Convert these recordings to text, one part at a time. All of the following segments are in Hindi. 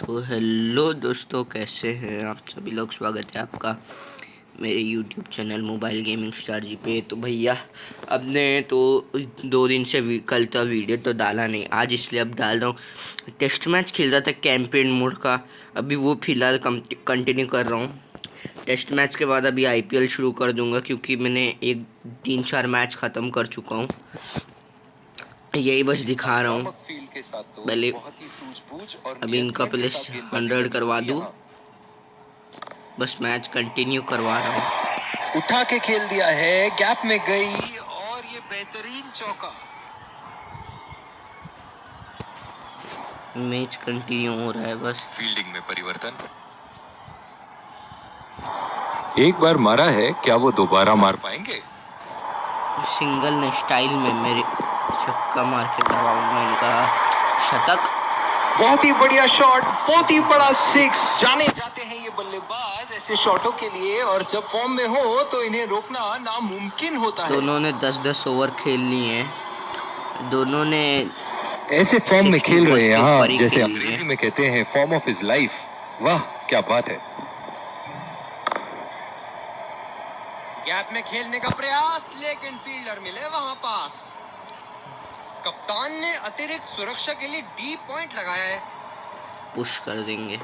तो हेलो दोस्तों, कैसे हैं आप सभी लोग। स्वागत है आपका मेरे YouTube channel mobile gaming star ji पे। तो भैया अब ने तो 2 दिन से कल तक वीडियो तो डाला नहीं, आज इसलिए अब डाल रहा हूँ। टेस्ट मैच खेल रहा था कैंपेन मोड का, अभी वो फ़िलहाल कंटिन्यू कर रहा हूँ। टेस्ट मैच के बाद अभी आईपीएल शुरू कर दूँगा, क्योंकि मैंने 3-4 मैच ख़त्म कर चुका हूँ। यही बस दिखा रहा हूँ। पहले अभी इनका पहले 100 करवा दूँ, बस मैच कंटिन्यू करवा रहा हूँ। उठा के खेल दिया है, गैप में गई और ये बेहतरीन चौका। मैच कंटिन्यू हो रहा है बस। फील्डिंग में परिवर्तन। एक बार मारा है, क्या वो दोबारा मार पाएंगे? सिंगल ने स्टाइल में मेरे छक्का मार के करवाऊंगा इनका शतक। बहुत ही बढ़िया शॉट, बहुत ही बड़ा सिक्स। जाने जाते हैं ये बल्लेबाज ऐसे शॉटों के लिए, और जब फॉर्म में हो तो इन्हें रोकना नामुमकिन होता है। दोनों ने 10-10 ओवर खेल लिए हैं, दोनों ने ऐसे फॉर्म में खेल रहे हैं, हाँ, जैसे अंग्रेजी में कहते हैं फॉर्म ऑफ हिज लाइफ। वाह क्या बात है। गैप में खेलने का प्रयास, लेकिन फील्डर मिले वहां पास। कप्तान ने अतिरिक्त सुरक्षा के लिए डी पॉइंट लगाया है। पुश कर देंगे।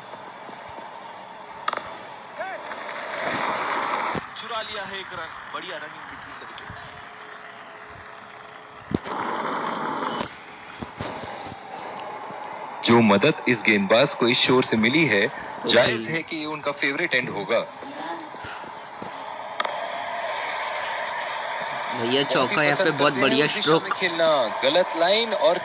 चुरा लिया है एक रन, बढ़िया रनिंग बिटवीन द विकेट्स। जो मदद इस गेंदबाज को इस शोर से मिली है, जायज है कि उनका फेवरेट एंड होगा। भैया चौका यहाँ पे बहुत बढ़िया स्ट्रोक। खेलना गलत लाइन और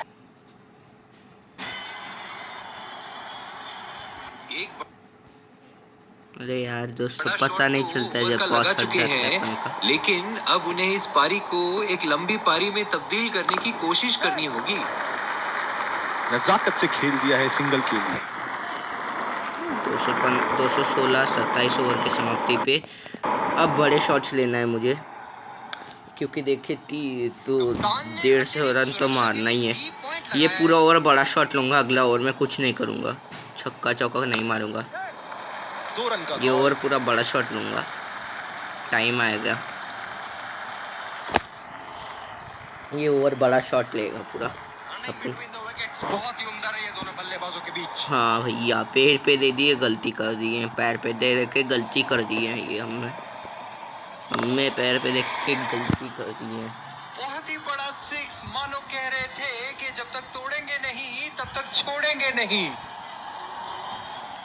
अरे यार दोस्तों, पता नहीं चलता है जब टॉस हट जाता है अपन का। लेकिन अब उन्हें इस पारी को एक लंबी पारी में तब्दील करने की कोशिश करनी होगी। नजाकत से खेल दिया है सिंगल के लिए। 216 27 ओवर की समाप्ति पे अब बड़े शॉट्स लेना है मुझे, क्योंकि देखिए तो 150 रन तो मारना ही है। ये पूरा ओवर बड़ा शॉट लूँगा, अगला ओवर में कुछ नहीं करूँगा, छक्का चौका नहीं मारूँगा। ये ओवर पूरा बड़ा शॉट लूँगा, टाइम आएगा। ये ओवर बड़ा शॉट लेगा पूरा अपन। बहुत ही उम्दा रही है दोनों बल्लेबाजों के बीच। हाँ भैया, पैर पे दे दिए, गलती कर दी है। पैर पे दे के गलती कर दी है, ये हमने पैर पे देख के गलती कर दी है। बहुत ही बड़ा सिक्स, मानो कह रहे थे कि जब तक तोड़ेंगे नहीं तब तक छोड़ेंगे नहीं।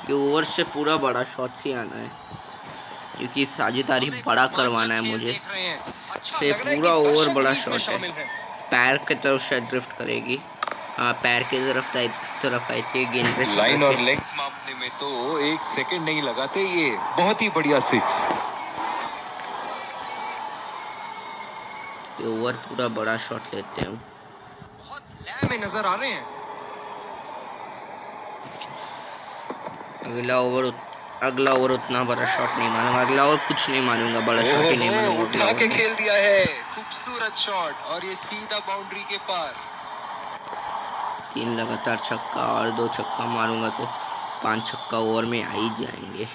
ये ओवर से पूरा बड़ा शॉट से आना है, क्योंकि साझेदारी बड़ा करवाना है मुझे। से पूरा ओवर बड़ा शॉट है, पैर के तरफ से ड्रिफ्ट करेगी। हाँ, पैर की तरफ आई थी गेंद पे। लाइन और लेग मापने में तो 1 सेकंड नहीं लगाते ये। बहुत ही बढ़िया सिक्स। ये ओवर पूरा बड़ा शॉट लेते हैं। बहुत लय में नजर आ रहे हैं। अगला ओवर उतना बड़ा शॉट नहीं मारूंगा। अगला ओवर कुछ नहीं मारूंगा, बड़ा शॉट ही नहीं मारूंगा। उठा के खेल दिया है, खूबसूरत शॉट, और ये सीधा बाउंड्री के पार। 3 लगातार छक्का और 2 छक्का मारूंगा तो 5 छक्का ओवर में आ ही जाएंगे।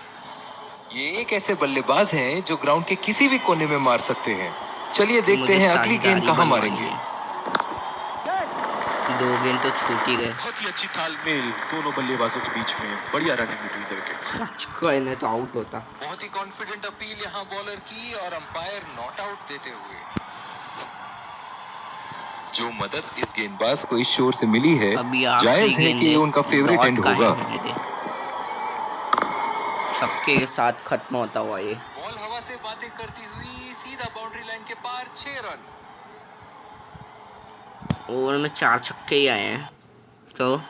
ये एक ऐसे बल्लेबाज हैं जो ग्राउंड के किसी भी कोने में मार सकते हैं। चलिए देखते हैं अगली गेंद कहां मारेंगे। 2 गेंद तो छूट ही गए। बहुत ही अच्छी तालमेल दोनों बल्लेबाजों के बीच में, बढ़िया रनिंग बिटवीन द विकेट्स। छक्का इन्हें तो आउट होता। बहुत ही कॉन्फिडेंट अपील यहां बॉलर की, और अंपायर नॉट आउट देते हुए। जो मदद इस गेंदबाज को इस शोर से मिली है, जायज है कि उनका फेवरेट एंड होगा। छक्के के साथ खत्म होता हुआ ये बॉल हवा से बातें करती हुई सीधा बाउंड्री लाइन के पार। 6 रन। ओवर में 4 छक्के ही आए हैं, तो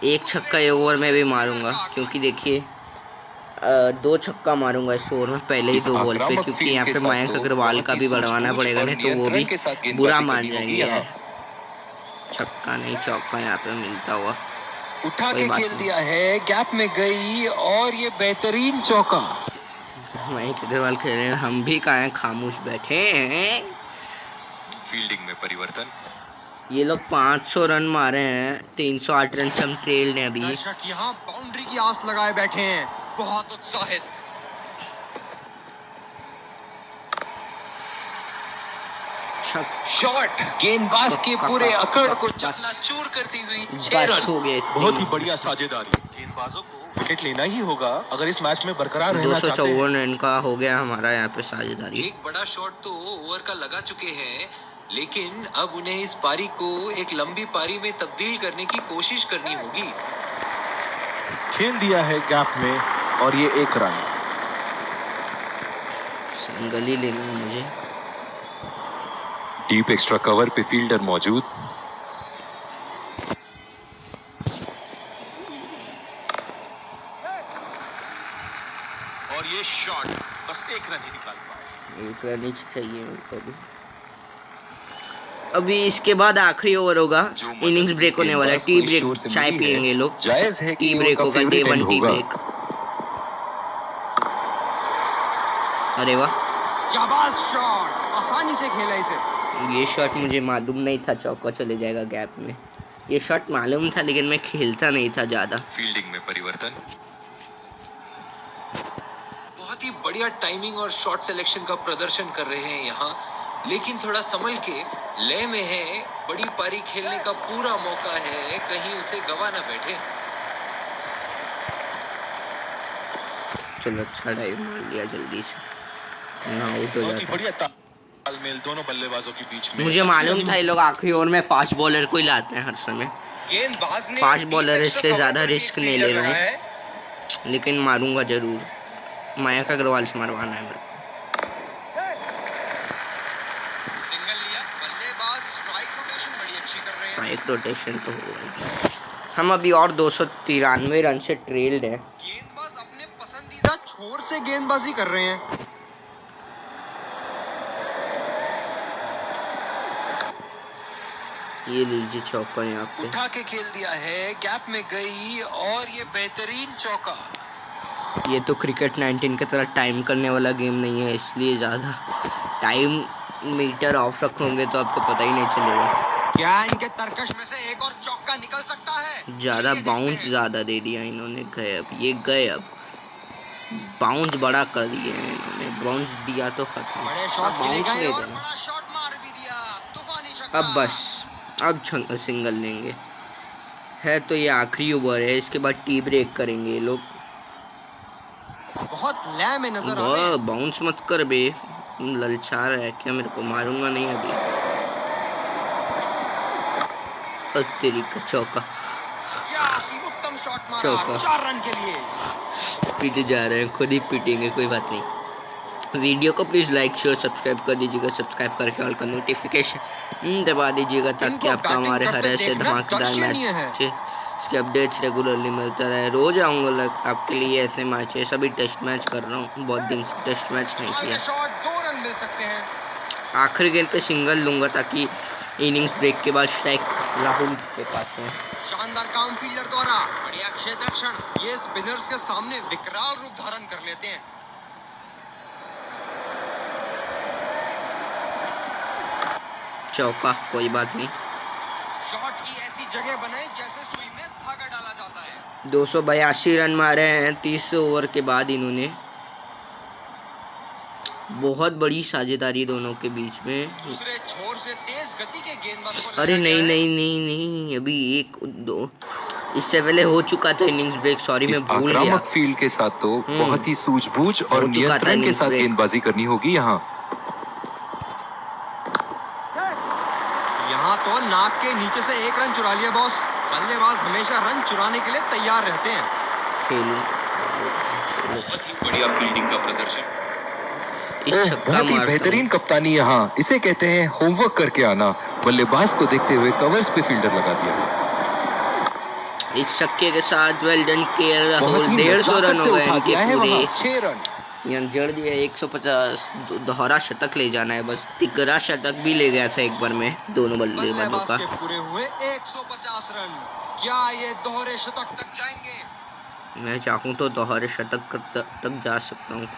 1 छक्का ये ओवर में भी मारूंगा, क्योंकि देखिए 2 छक्का मारूंगा इस ओवर में, पहले ही 2 बॉल पे, क्योंकि यहाँ पे मयंक अग्रवाल का भी बढ़वाना पड़ेगा, नहीं तो वो भी बुरा मान जाएंगे यार। छक्का नहीं, चौका यहाँ पे मिलता हुआ। उठा के खेल दिया है, गैप में गई, और ये बेहतरीन चौका। मयंक अग्रवाल खेल रहे हैं, हम भी कहाँ खामोश बैठे हैं। फील्डिंग में परिवर्तन। ये लोग 500 रन मारे हैं, 308 रन से हम ट्रेल ने अभी। दर्शक यहाँ बाउंड्री की आस लगाए बैठे हैं, बहुत उत्साहित। शॉट गेंदबाज के पूरे अकड़ को चकनाचूर करती हुई 6 बस रन। हो गए। बहुत ही बढ़िया साझेदारी। गेंदबाजों को विकेट लेना ही होगा अगर इस मैच में बरकरार रहना चाहते हैं। 254 रन का हो गया हमारा यहाँ पे साझेदारी। एक बड़ा शॉट तो ओवर का लगा चुके हैं, लेकिन अब उन्हें इस पारी को एक लंबी पारी में तब्दील करने की कोशिश करनी होगी। खेल दिया है गैप में और ये 1 रन। सिंगल ही लेना है मुझे। डीप एक्स्ट्रा कवर पे फील्डर मौजूद। और ये शॉट बस 1 रन ही निकाल पाए। 1 रन ही चाहिए मेरे को भी। अभी इसके बाद आखिरी ओवर होगा, इनिंग्स ब्रेक होने वाला है। टी ब्रेक, चाय पियेंगे लोग। जायज है कि टी ब्रेक होगा, डे 1 टी ब्रेक। अरे वाह, जाबाज शॉट, आसानी से खेला इसे। ये शॉट मुझे मालूम नहीं था चौका चले जाएगा गैप में। ये शॉट मालूम था लेकिन मैं खेलता नहीं था ज़्यादा। फील्डिंग में परिवर्तन। बहुत ही बढ़िया टाइमिंग और शॉट सिलेक्शन का प्रदर्शन कर रहे हैं यहाँ, लेकिन थोड़ा संभल के लय में है। बड़ी पारी खेलने का पूरा मौका है, कहीं उसे गवा ना बैठे। चलो अच्छा डाइव मार लिया जल्दी से, ना आउट हो बहुत ही जाता। बढ़िया तालमेल दोनों बल्लेबाजों के बीच में। मुझे मालूम था ये लोग आखिरी ओवर में फास्ट बॉलर को ही लाते हैं हर समय। गेंदबाज ने फास्ट बॉलर deep इसलिए extra ज़्यादा cover पर रिस्क एक नहीं ले fielder रहा हूँ, लगाया है। लेकिन मारूंगा जरूर। मयंक अग्रवाल से मरवाना है मेरे को। सिंगल लिया, बल्लेबाज स्ट्राइक रोटेशन बड़ी अच्छी कर रहे हैं। एक रोटेशन तो हो गई। हम अभी और 293 रन से ट्रेल्ड है। गेंदबाज अपने पसंदीदा छोर से गेंदबाजी कर रहे हैं। ये लीजिए चौका यहाँ पे। उठा के खेल दिया है, गैप में गई और ये बेहतरीन चौका। ये तो क्रिकेट 19 की तरह टाइम करने वाला गेम नहीं है, इसलिए ज़्यादा टाइम मीटर ऑफ रखोगे तो आपको पता ही नहीं चलेगा। क्या इनके तरकश में से एक और चौका निकल सकता है? ज़्यादा चलिए बाउंस देखते हैं। ज़्यादा दे दिया इन्होंने। गए अब, ये गए अब। बाउंस बड़ा कर दिए हैं इन्होंने। बाउंस दिया तो खत्म। बड़े शॉट बाउंस खेले गए नहीं और देना। बड़ा शॉट मार भी दिया। तूफानी छक्का। अब बस, अब सिंगल लेंगे। है तो ये आखिरी ओवर है, इसके बाद टी ब्रेक करेंगे ये लोग। बहुत लय में नजर आ रहे हैं। बाउंस मत कर बे, ललचा रहा है क्या मेरे को? मारूंगा नहीं अभी। तेरी का चौका। क्या ही उत्तम शॉट मारा। चौका। 4 रन के लिए। पीटे जा रहे हैं, खुद ही पीटेंगे, कोई बात नहीं। वीडियो को प्लीज़ लाइक शेयर सब्सक्राइब कर दीजिएगा। सब्सक्राइब करके ऑल का नोटिफिकेशन दबा दीजिएगा ताकि इनको आपको बैटिंग हमारे हर करते ऐसे देखना धमाकेदार दर्शनीय है। मैच इसके अपडेट्स रेगुलरली मिलता रहे। रोज आऊँगा आपके लिए ऐसे मैच है। सभी टेस्ट मैच कर रहा हूँ, बहुत दिन से टेस्ट मैच नहीं कमाल किया। के शॉट, 2 रन मिल सकते हैं। आखिरी गेंद पे सिंगल लूंगा ताकि इनिंग्स ब्रेक के बाद स्ट्राइक राहुल के पास है। शानदार काम फील्डर द्वारा। बढ़िया क्षेत्र रक्षण। ये स्पिनर्स के सामने विकराल रूप धारण कर लेते हैं। चौका, कोई बात नहीं। शॉट की ऐसी जगह बनाई जैसे सुई में धागा डाला जाता है। 282 रन मारे हैं 30 ओवर के बाद इन्होंने। बहुत बड़ी साझेदारी दोनों के बीच में। दूसरे छोर से तेज गति के गेंदबाज को अरे लगाया नहीं गया है। नहीं नहीं नहीं, अभी 1-2 इससे पहले हो चुका था इनिंग्स ब्रेक। सॉरी, इस मैं भूल गया। आक्रामक फील्ड के साथ तो बहुत ही सूझबूझ और हो चुका था नियंत्रण के innings साथ break। गेंदबाजी करनी होगी यहाँ। यहाँ तो नाक के नीचे से 1 रन चुरा लिया बॉस। बल्लेबाज हमेशा रन चुराने के लिए तैयार रहते हैं। खेलूं बहुत ही बढ़िया फील्डिंग का प्रदर्शन। इस ओह, छक्का बहुत ही मारता बेहतरीन कप्तानी यहाँ। इसे कहते हैं होमवर्क करके आना। बल्लेबाज को देखते हुए कवर्स पे फील्डर लगा दिया। हूं। इस छक्के के साथ वेल डन केएल राहुल। बहुत ही 150 रन नजाकत हो से गए उठा इनके दिया है पूरे। वहाँ। 6 रन। यहाँ जड़ दिया 150 दोहरा शतक ले जाना है बस। तिगरा शतक भी ले गया था एक बार में दोनों बल्लेबाजों बल्लेबाज का। के पूरे हुए 150 रन। क्या ये दोहरे शतक तक जाएंगे? मैं चाहूँ तो दोहरे शतक तक जा सकता हूँ।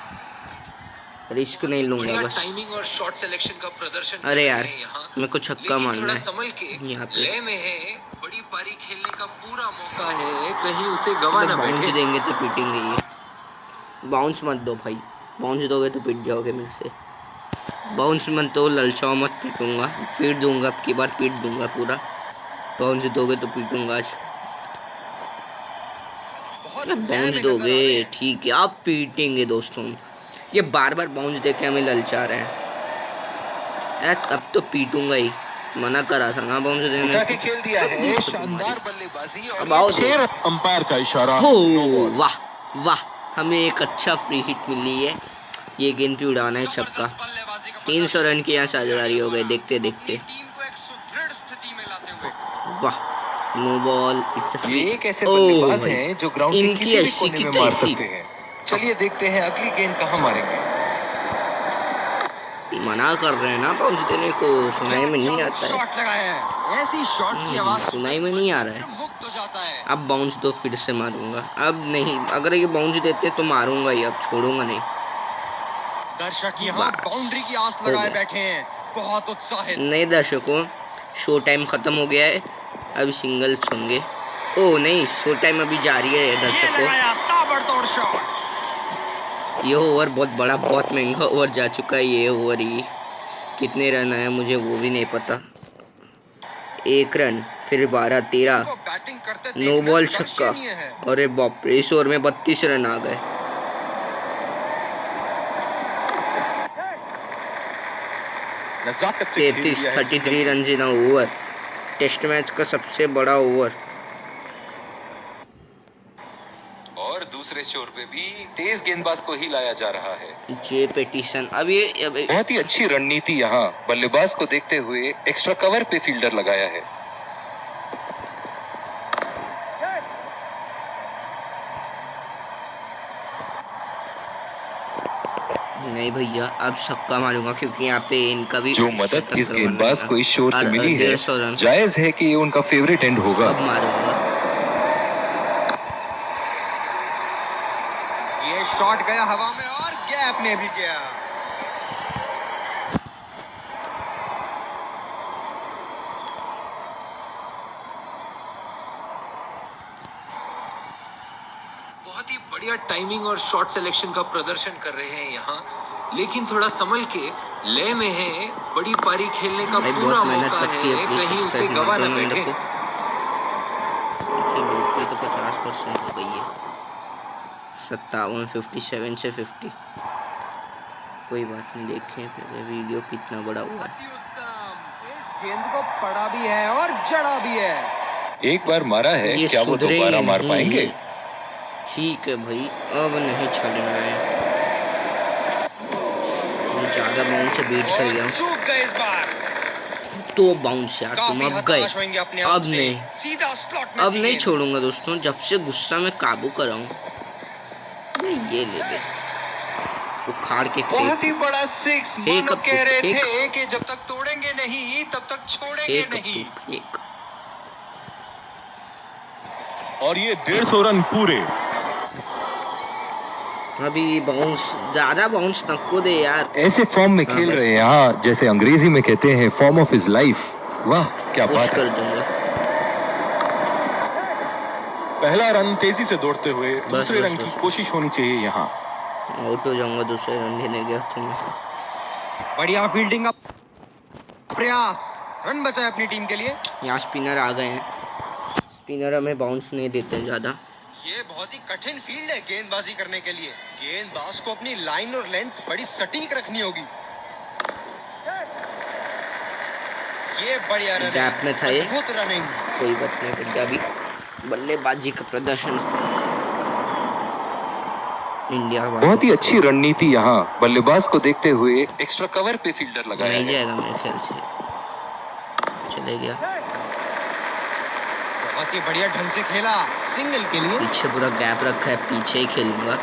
रिस्क नहीं लूंगा बढ़िया बस। टाइमिंग और शॉट सिलेक्शन का प्रदर्शन कर अरे रहे यार हैं यहाँ, मेरे को छक्का लेकिन मारना थोड़ा है संभल के यहाँ पे। लय में है, बड़ी पारी खेलने का पूरा मौका है, कहीं उसे गवा ना बाउंस बैठे। देंगे तो पीटेंगे ये। बाउंस मत दो भाई, बाउंस दोगे तो पीट जाओगे मेरे से। बाउंस मत दो, ललचाओ मत, पीटूंगा, पीट दूंगा, अब की बार पीट दूंगा पूरा। बाउंस दोगे तो पीटूंगा आज। बहुत बाउंस लय में नजर आ दोगे रहे हैं। ठीक है, आप पीटेंगे दोस्तों। ये बार बार बाउंस दे के हमें ललचा रहे हैं यार, अब तो पीटूंगा ही। मना करा था ना बाउंस देने उठा के को। खेल दिया है, देखो शानदार तुम्हारी। बल्लेबाजी अब और आओ ये 6 अंपायर का इशारा। हो नो बॉल। वाह वाह, हमें एक अच्छा फ्री हिट मिली है। ये गेंद पे उड़ाना है छक्का। जबरदस्त बल्लेबाजी का 300 रन की यहाँ प्रदर्शन साझेदारी हो गई द्वारा देखते देखते। अपनी टीम को एक सुदृढ़ स्थिति में लाते हुए। वाह, no ball, it's a free. ये एक ऐसे ओ बल्लेबाज भाई, हैं जो ग्राउंड के इनकी किसी भी अस्सी कोने की में मार तैसी। सकते हैं। चलिए देखते हैं अगली गेंद कहाँ मारेंगे। मना कर रहे हैं ना बाउंस देने को, सुनाई में नहीं आता है। शॉट लगाया है, ऐसी शॉट की आवाज सुनाई में नहीं आ रहा है। मुक्त हो जाता है। अब बाउंस दो, फिर से मारूंगा। अब नहीं, अगर ये बाउंस देते तो मारूंगा ही, अब छोड़ूंगा नहीं। दर्शक यहाँ बस, बाउंड्री की आस हो लगाए गया। बैठे हैं, बहुत उत्साहित। नए दर्शकों, शो टाइम खत्म हो गया है, अभी सिंगल्स होंगे। ओ नहीं, शो टाइम अभी जारी है ये दर्शकों। लगाया ताबड़तोड़ शॉट। ये ओवर बहुत बड़ा, बहुत महंगा ओवर जा चुका है। ये ओवर ही कितने रन आए मुझे वो भी नहीं पता। 1 रन, फिर 12, 13, को बैटिंग करते नो देखना बॉल छक्का। दर्शनीय है। अरे बाप रे, इस ओवर में 32 रन आ गए। नजाकत से खेल 33, दिया है 33 run in over. Test match का सबसे बड़ा ओवर। और दूसरे शोर पे भी तेज गेंदबाज को ही लाया जा रहा है। जे पेटिसन, अब ये बहुत ही अच्छी रणनीति यहाँ, बल्लेबाज को देखते हुए एक्स्ट्रा कवर पे फील्डर लगाया है। नहीं भैया, अब छक्का मारूंगा क्योंकि यहाँ पे इनका भी जो मदद शतक इस करवाना गेंदबाज है। को इस शोर से और मिली है, 150 रन जायज है कि ये उनका फेवरेट एंड होगा। अब मारूंगा। ये शॉट गया हवा में और गैप में भी गया। बहुत ही बढ़िया टाइमिंग और शॉट सिलेक्शन का प्रदर्शन कर रहे हैं यहाँ, लेकिन थोड़ा संभल के लय में है, बड़ी पारी खेलने का भाई पूरा बहुत मेहनत मौका लगती है, है, प्लीज कहीं उसे सब्सक्राइब गवा मार ना दो ना बैठे। मेरे को। देखिए बैटरी तो 50% हो गई है, 57, 57 से 50। कोई बात नहीं, देखें पहले वीडियो कितना बड़ा हुआ। अति उत्तम, इस गेंद को पड़ा भी है और जड़ा भी है। एक बार मारा है, ये क्या वो सुधरेंगे दोबारा मार नहीं। पाएंगे? ठीक है भाई, अब नहीं छलना है। ये ज्यादा बाउंस से बीट कर गया और चूक गए इस बार। तो बाउंस यार, तुम काफी अब गए। हताश होंगे अपने आप अब से। नहीं, सीधा स्लॉट में अब थी नहीं गेंद। छोड़ूंगा दोस्तों, जब से गुस्सा में काबू कराऊं। ये ले बे, उखाड़ के बहुत ही फेंक। बड़ा सिक्स। फेंक मानो अब कह तू, रहे फेंक। थे कि जब तक तोड़ेंगे नहीं तब तक छोड़ेंगे फेंक अब नहीं। तू, फेंक। और ये 150 रन पूरे। अभी बाउंस, ज्यादा बाउंस नको दे यार। ऐसे फॉर्म में हाँ, खेल बस। रहे हैं यहाँ, जैसे अंग्रेजी में कहते हैं फॉर्म ऑफ हिज लाइफ। वाह क्या पुश बात कर है। दूंगा। पहला रन तेजी से दौड़ते हुए दूसरे बस, रन बस, की बस। कोशिश होनी चाहिए यहाँ। आउट हो जाऊंगा दूसरे रन लेने गया तो मैं। बढ़िया फील्डिंग का प्रयास, रन बचाए अपनी टीम के लिए। यहाँ स्पिनर आ गए हैं, स्पिनर हमें बाउंस नहीं देते ज्यादा। ये बहुत ही कठिन फील्ड है गेंदबाजी करने के लिए। गेंदबाज को अपनी लाइन और लेंथ बड़ी सटीक रखनी होगी। ये बढ़िया रन, गैप में था ये। अद्भुत रनिंग। कोई बात नहीं भैया, अभी बल्लेबाजी का प्रदर्शन इंडिया वाले। बहुत ही अच्छी रणनीति यहाँ, बल्लेबाज को देखते हुए एक्स्ट्रा कवर पे फील्डर लगाया नहीं है। जाएगा मेरे ख्याल से, चले गया। बहुत ही बढ़िया ढंग से खेला, सिंगल के लिए। पीछे पूरा गैप रखा है, पीछे ही खेलूंगा।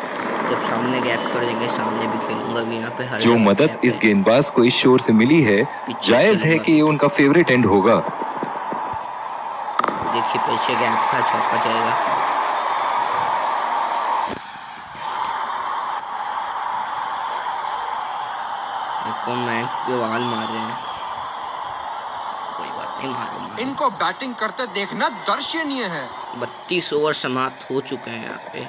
जब सामने गैप कर देंगे सामने भी खेलूंगा। अभी यहाँ पे हर जो जगह मदद gap इस है। गेंदबाज को इस शोर से मिली है, पीछे जायज है खेलूंगा। कि ये उनका फेवरेट एंड होगा। देखिए पीछे गैप था, चौका जाएगा। कौन मयंक अग्रवाल मार रहे हैं। कोई बात नहीं, मारो। इनको बैटिंग करते देखना दर्शनीय है। 32 ओवर समाप्त हो चुके हैं यहाँ पे।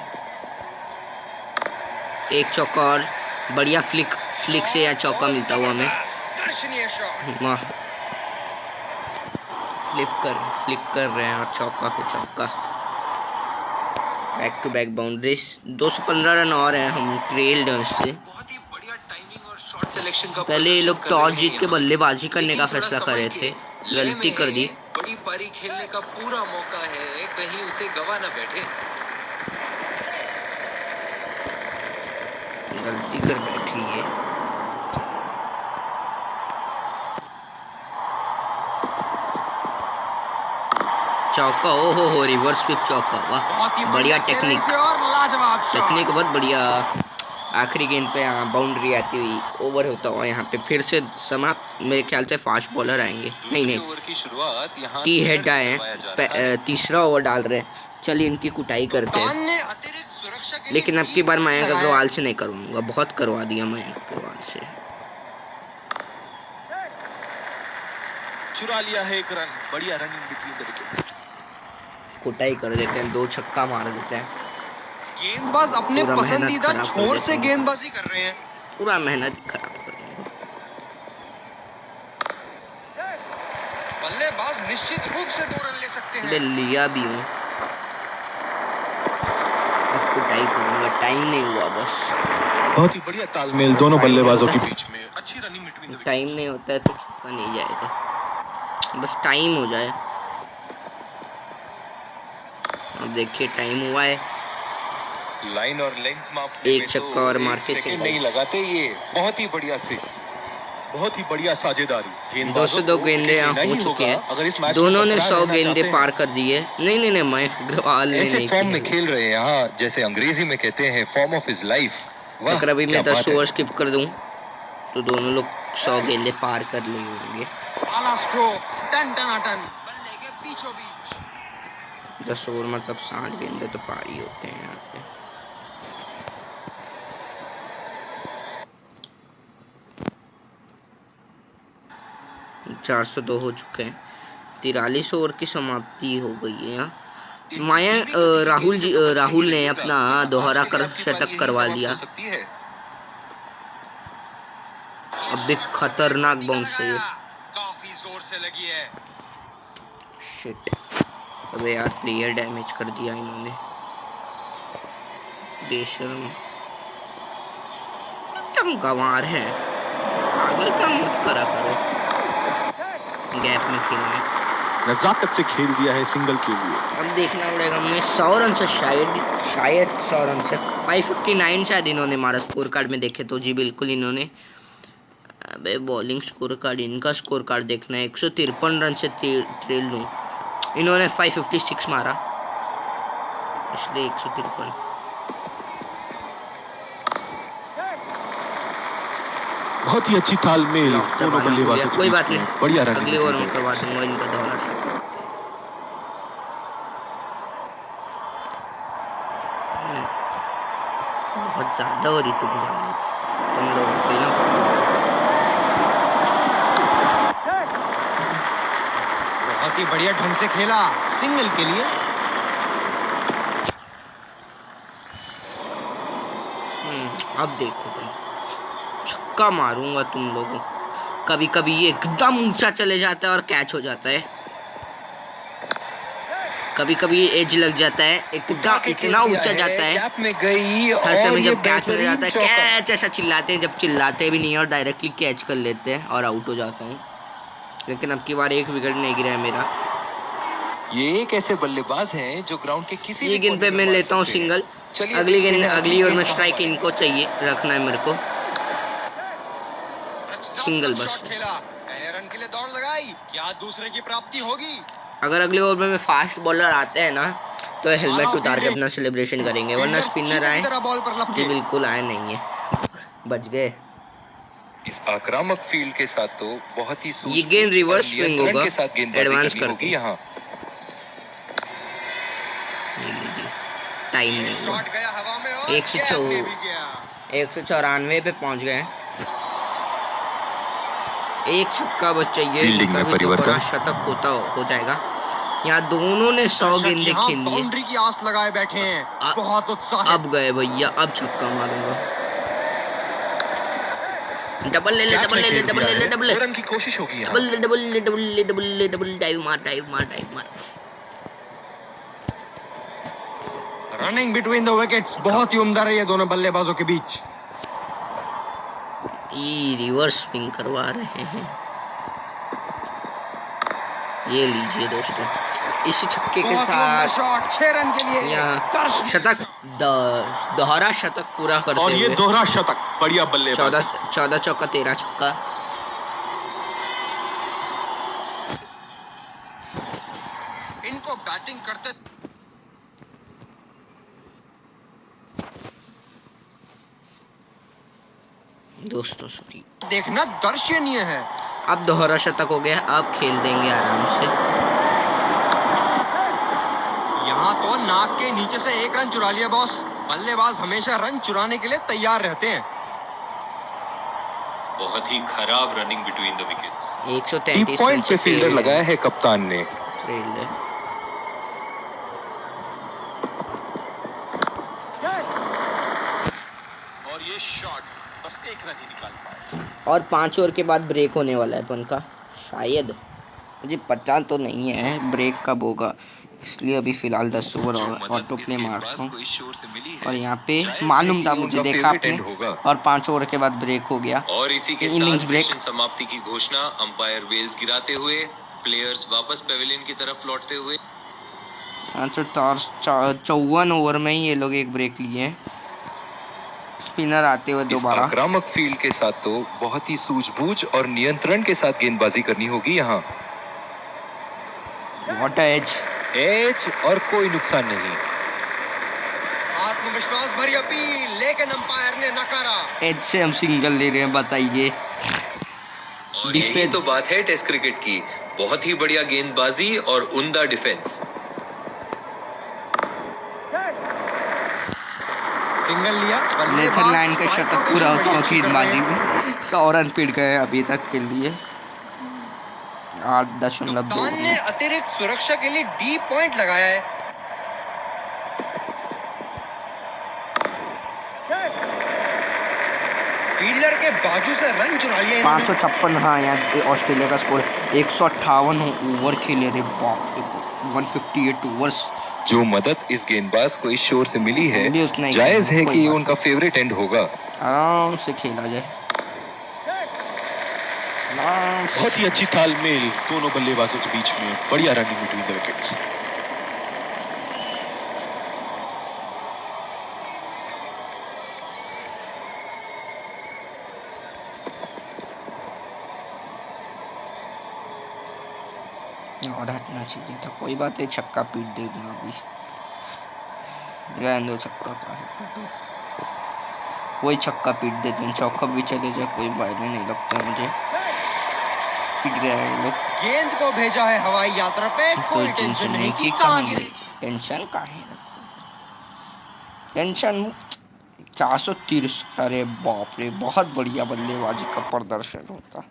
एक चौका और, बढ़िया फ्लिक से यहाँ चौका मिलता हुआ हमें। दर्शनीय शॉट। वाह, फ्लिक कर रहे हैं और चौका पे चौका। Back to back boundaries. 215 run और हैं, हम ट्रेल्ड हैं उससे। बहुत ही बढ़िया टाइमिंग और शॉट सिलेक्शन का पहले ये लोग टॉस जीत के बल्लेबाजी करने का लेकिन फैसला थोड़ा कर रहे समझ थे, के गलती कर दी। बड़ी पारी खेलने का पूरा मौका है, कहीं उसे गवा ना बैठे। गलती कर बैठी है। चौका, ओहो हो, रिवर्स स्वीप चौका। वाह, बढ़िया टेक्निक और लाजवाब शॉट। टेक्निक बहुत बढ़िया। आखिरी गेंद पे यहाँ बाउंड्री आती हुई ओवर होता हुआ यहाँ पे फिर से समाप्त। मेरे ख्याल से फास्ट बॉलर आएंगे। नहीं, ओवर की शुरुआत यहाँ टी हेड आए हैं, तीसरा ओवर डाल रहे हैं। चलिए इनकी कुटाई करते हैं। ने अतिरिक्त सुरक्षा के लिए लेकिन अब की बार डीप मयंक लगाया। अग्रवाल से नहीं करूँगा, बहुत करवा दिया मयंक अग्रवाल से। चुरा लिया है एक रन, बढ़िया run in between the wicket. कुटाई कर देते हैं, 2 छक्का मार देते हैं। गेंदबाज अपने पूरा मेहनत पसंदीदा खराब कर छोर देते से हैं। गेंदबाजी कर रहे हैं। पूरा मेहनत खराब कर दूंगा। बल्लेबाज निश्चित रूप से 2 रन ले सकते मैं हैं। लिया भी हूँ, अब कुटाई करूंगा, टाइम नहीं हुआ बस। बहुत ही बढ़िया तालमेल दोनों बल्लेबाजों के बीच में, अच्छी running between the wicket. Time नहीं होता है तो छक्का नहीं जाएगा, बस टाइम हो जाए। अब देखिए टाइम हुआ है। लाइन और लेंथ मापने एक में छक्का तो और एक मार के सेकंड सिंगल। नहीं लगाते। ये बहुत ही बढ़िया सिक्स, बहुत ही बढ़िया साझेदारी। 202 गेंदे यहाँ हो चुके अगर इस हैं। मैच दोनों ने 100 गेंदे पार कर दिए। नहीं, मयंक अग्रवाल ने ऐसे नहीं फॉर्म में किया। खेल रहे हैं यहाँ, जैसे अंग्रेजी में कहते हैं फॉर्म ऑफ हिज लाइफ। अगर अभी मैं 10 ओवर स्किप कर दूं तो दोनों लोग 100 गेंदे पार कर लिए होंगे। आला स्ट्रोक, टन बल्ले के बीचों बीच। 10 ओवर मतलब 60 गेंदे तो पार ही होते हैं यहाँ पे। $402 हो चुके हैं। 43 ओवर की समाप्ति हो गई है यहाँ। राहुल ने अपना दोहरा कर शतक करवा लिया। अब भी खतरनाक बाउंस है ये। काफी जोर से लगी है। शिट, अबे यार प्लेयर डैमेज कर दिया इन्होंने, बेशर्म। तुम गंवार हैं, पागल का मत करा करो। गैप में खेला है, नजाकत से खेल दिया है सिंगल के लिए। अब देखना पड़ेगा। मुझे 100 रन से शायद 100 रन से 559 शायद इन्होंने मारा स्कोर कार्ड में देखे तो। जी बिल्कुल इन्होंने। अबे बॉलिंग स्कोर कार्ड, इनका स्कोर कार्ड देखना है। 153 रन से ट्रेल लूँ। इन्होंने 556 मारा, इसलिए 153। बहुत ही अच्छी तालमेल दोनों बल्लेबाजों के कोई बीच बात में। नहीं, बढ़िया रन। अगले ओवर में करवा दूंगा इनका दोहरा शतक। बहुत ज्यादा हो रही तुम लोगों की ना। बहुत ही बढ़िया ढंग से खेला सिंगल के लिए। अब देखो भाई, छक्का मारूंगा तुम लोगों। कभी कभी ये एकदम ऊंचा चले जाता है और कैच हो जाता है, कभी कभी एज लग जाता है, एकदम इतना ऊंचा जाता है। गैप में गई हर समय और ये जब कैच हो जाता है बेहतरीन चौका। कैच ऐसा चिल्लाते हैं, जब चिल्लाते भी नहीं है और डायरेक्टली कैच कर लेते हैं और आउट हो जाता हूँ। लेकिन अब की बार एक विकेट नहीं गिरा है मेरा। ये एक ऐसे बल्लेबाज हैं जो ग्राउंड के किसी ये भी गेंद पे कोने में मैं मार लेता हूँ सकते हैं। सिंगल। चलिए अगली देखते गेंद हैं अगली ओवर में कहाँ स्ट्राइक मारेगा। इनको चाहिए रखना है मेरे को। सिंगल बस। शॉट खेला, पहले रन के लिए दौड़ लगाई, क्या दूसरे की प्राप्ति होगी? अगर अगले ओवर में फास्ट बॉलर आते हैं ना तो हेलमेट उतार के अपना सेलिब्रेशन करेंगे, वरना स्पिनर आए। बॉल पर लपके। जी बिल्कुल आए नहीं है, बच गए। इस आक्रामक फील्ड के साथ तो बहुत ही ये गेंद रिवर्स स्विंग होगा, के साथ गेंदबाजी एडवांस करनी करके। होगी यहाँ। ये लीजिए, टाइम नहीं हुआ। शॉट गया हवा में और 194 गैप में भी गया। 194 पे पहुंच गए हैं। एक छक्का बच चाहिए फील्डिंग इनका में भी तो बड़ा परिवर्तन। शतक हो जाएगा। यहाँ दोनों ने 100 दर्शक गेंदे यहाँ खेल लिए। बाउंड्री की आस लगाए बैठे हैं, बहुत उत्साहित। अब गए भैया, अब छक्का मारूंगा। डबल ले ले, गैप डबल में ले ले, खेल डबल दिया ले ले, है, डबल ले, 2 रन की कोशिश होगी यहाँ। डबल ले, डबल ले, डबल ले, डबल ले, डबल ले, डाइव मार, डाइव मार, डाइव मार। रनिंग बिटवीन द विकेट्स बहुत ही उम्दा रही है दोनों बल्लेबाजों के बीच। ये रिवर्स स्विंग करवा रहे हैं। ये लीजिए दोस्तों, इस छक्के के बहुत ही उम्दा साथ शॉट, 6 रन के लिए यहाँ शतक, दोहरा शतक पूरा करते और ये हुए दोहरा शतक, बढ़िया बल्लेबाजी। 14 चौका 13 छक्का। इनको बैटिंग करते दोस्तों सॉरी, देखना दर्शनीय है। अब दोहरा शतक हो गया, अब खेल देंगे आराम से। यहाँ तो नाक के नीचे से 1 रन चुरा लिया बॉस। बल्लेबाज हमेशा रन चुराने के लिए तैयार रहते हैं। बहुत ही खराब running between the wickets. 133 deep point पे फील्डर लगाया है कप्तान ने। और ये शॉट बस 1 रन ही निकाल पाए। और 5 ओवर के बाद ब्रेक होने वाला है अपन का, शायद, मुझे पता तो नहीं है ब्रेक कब होगा, इसलिए अभी फिलहाल 10 ओवर और ऑटो प्ले मारता हूँ। और यहाँ पे मालूम था मुझे, देखा आपने, और 5 ओवर के बाद ब्रेक हो गया। और इसी के इनिंग्स साथ ब्रेक। सेशन समाप्ति की घोषणा। अंपायर बेल्स गिराते हुए प्लेयर्स वापस पेविलियन की तरफ लौटते हुए। हाँ तो 54 ओवर में ही ये लोग एक ब्रेक लिए हैं। स्पिनर आते हुए इस दोबारा। आक्रामक फील्ड के साथ तो बहुत ही सूझबूझ और नियंत्रण के साथ गेंदबाजी करनी होगी यहाँ। व्हाट एज, एज और कोई नुकसान नहीं। आत्मविश्वास भरी अपील, लेकिन अंपायर ने नकारा। एज से हम सिंगल ले रहे हैं, बताइए। और यही तो बात है टेस्ट क्रिकेट की, बहुत ही बढ़िया गेंदबाजी और उम्दा डिफेंस। सिंगल लिया। नेदरलैंड का शतक पूरा होता है गेंदबाजी में। 100 रन पीट गए अभी तक के लिए। 8.2 कप्तान ने अतिरिक्त सुरक्षा के लिए डी पॉइंट लगाया है। फील्डर के बाजू से रन चुरा लिए। 556। हाँ यार, ऑस्ट्रेलिया का स्कोर 158 ओवर खेले रे बाप रे, 158 ओवर्स। जो मदद इस गेंदबाज को इस शोर से मिली है, भी उतना ही जायज है कोई कि ये बात उनका फेवरेट एंड होगा। आराम से खेला जाए, आराम से। बहुत ही अच्छी तालमेल दोनों बल्लेबाजों के बीच में, बढ़िया रनिंग बिटवीन द विकेट्स। और हटना चाहिए था, कोई बात नहीं, छक्का पीट देगा अभी। रहने दो, छक्का का है पीटो, कोई छक्का पीट देते हैं, चौका भी चले जाए कोई मायने नहीं लगता मुझे। पीट गया ये लोग। गेंद को भेजा है हवाई यात्रा पे, कोई टेंशन नहीं कि कहाँ गिरी। टेंशन काहे रखो, टेंशन मुक्त। 430। अरे बाप रे, बहुत बढ़िया बल्लेबाजी का प्रदर्शन होता।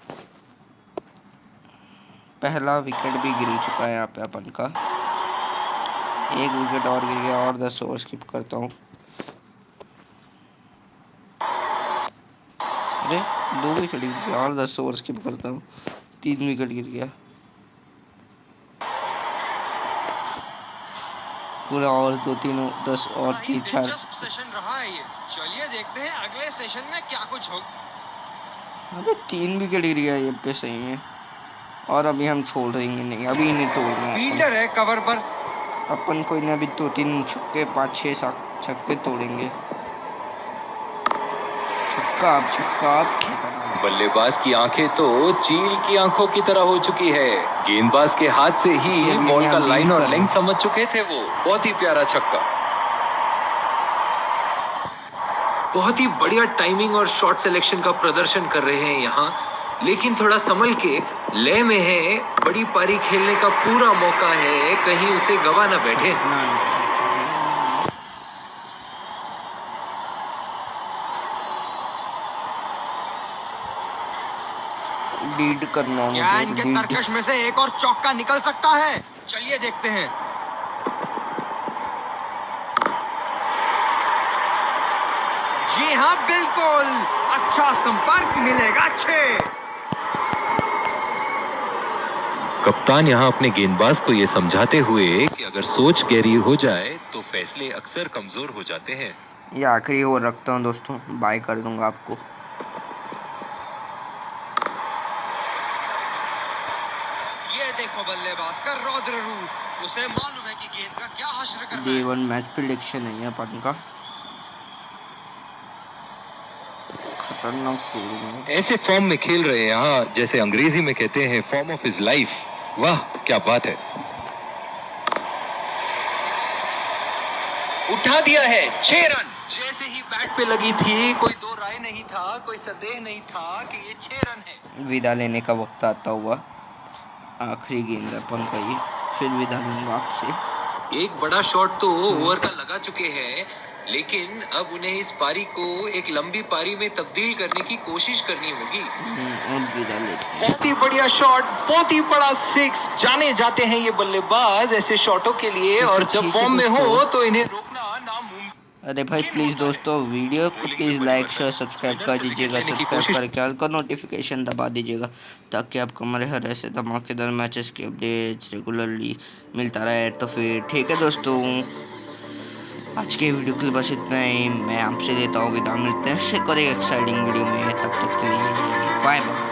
पहला विकेट भी गिर चुका है यहाँ पे अपन का। एक विकेट और गिर गया, और 10 ओवर स्किप करता हूँ। अरे 2 विकेट गिर गया, और 10 ओवर स्किप करता हूँ। 3 विकेट गिर गया पूरा, और 2 3 10 और 3 4। दिलचस्प सेशन रहा है ये। चलिए देखते हैं अगले सेशन में क्या कुछ हो। अबे 3 विकेट गिर गया ये पे सही में, और अभी हम छोड़ देंगे नहीं, अभी नहीं तोड़ रहे हैं फील्डर है कवर पर। अपन कोई ना, अभी 2 3 छक्के 5 6 7 छक्के तोड़ेंगे। छक्का अब, छक्का अब। बल्लेबाज की आंखें तो चील की आंखों की तरह हो चुकी है। गेंदबाज के हाथ से ही बॉल का लाइन और लेंथ समझ चुके थे वो। बहुत ही प्यारा छक्का। बहुत ही बढ़िया टाइमिंग और शॉट सिलेक्शन का प्रदर्शन कर रहे हैं यहाँ, लेकिन थोड़ा संभल के, लय में है, बड़ी पारी खेलने का पूरा मौका है, कहीं उसे गवा ना बैठे। लीड करना क्या मुझे, इनके लीड। तरकश में से एक और चौका निकल सकता है? चलिए देखते हैं। जी हाँ, बिल्कुल अच्छा संपर्क मिलेगा। 6। कप्तान यहाँ अपने गेंदबाज को ये समझाते हुए कि अगर सोच गहरी हो जाए तो फैसले अक्सर कमजोर हो जाते हैं। ये आखिरी ओवर रखता हूँ दोस्तों, बाय कर दूंगा आपको। ये देखो बल्लेबाज का रौद्र रूप, उसे मालूम है कि गेंद का क्या हश्र करना डे है। 1 मैच प्रेडिक्शन है ये अपन का। खतरनाक टूर। ऐसे फॉर्म में खेल रहे हैं यहाँ, जैसे अंग्रेजी में कहते हैं फॉर्म ऑफ हिज लाइफ। वाह क्या बात है। उठा दिया है 6 रन। जैसे ही बैट पे लगी थी, कोई दो राय नहीं था, कोई संदेह नहीं था कि ये 6 रन है। विदा लेने का वक्त आता हुआ, आखिरी गेंद अपन का ये, फिर विदा लूंगा आपसे। एक बड़ा शॉट तो ओवर का लगा चुके हैं, लेकिन अब उन्हें इस पारी को एक लंबी पारी में तब्दील करने की कोशिश करनी होगी। और विदा लेते हैं। बहुत ही बढ़िया शॉट, बहुत ही बड़ा 6। जाने जाते हैं ये बल्लेबाज ऐसे शॉटों के लिए, और जब फॉर्म में हो तो इन्हें रोकना नामुमकिन। अरे भाई प्लीज़ दोस्तों, वीडियो को प्लीज़ लाइक शेयर सब्सक्राइब कर दीजिएगा। सब्सक्राइब करके ऑल का नोटिफिकेशन दबा दीजिएगा, ताकि आपको हमारे हर ऐसे धमाकेदार मैचेस की अपडेट्स रेगुलरली मिलता रहे। तो फिर ठीक है दोस्तों, आज के वीडियो के लिए बस इतना ही। मैं आपसे लेता हूँ विदा, मिलते हैं एक और एक एक्साइटिंग वीडियो में। तब तक के लिए बाय बाय।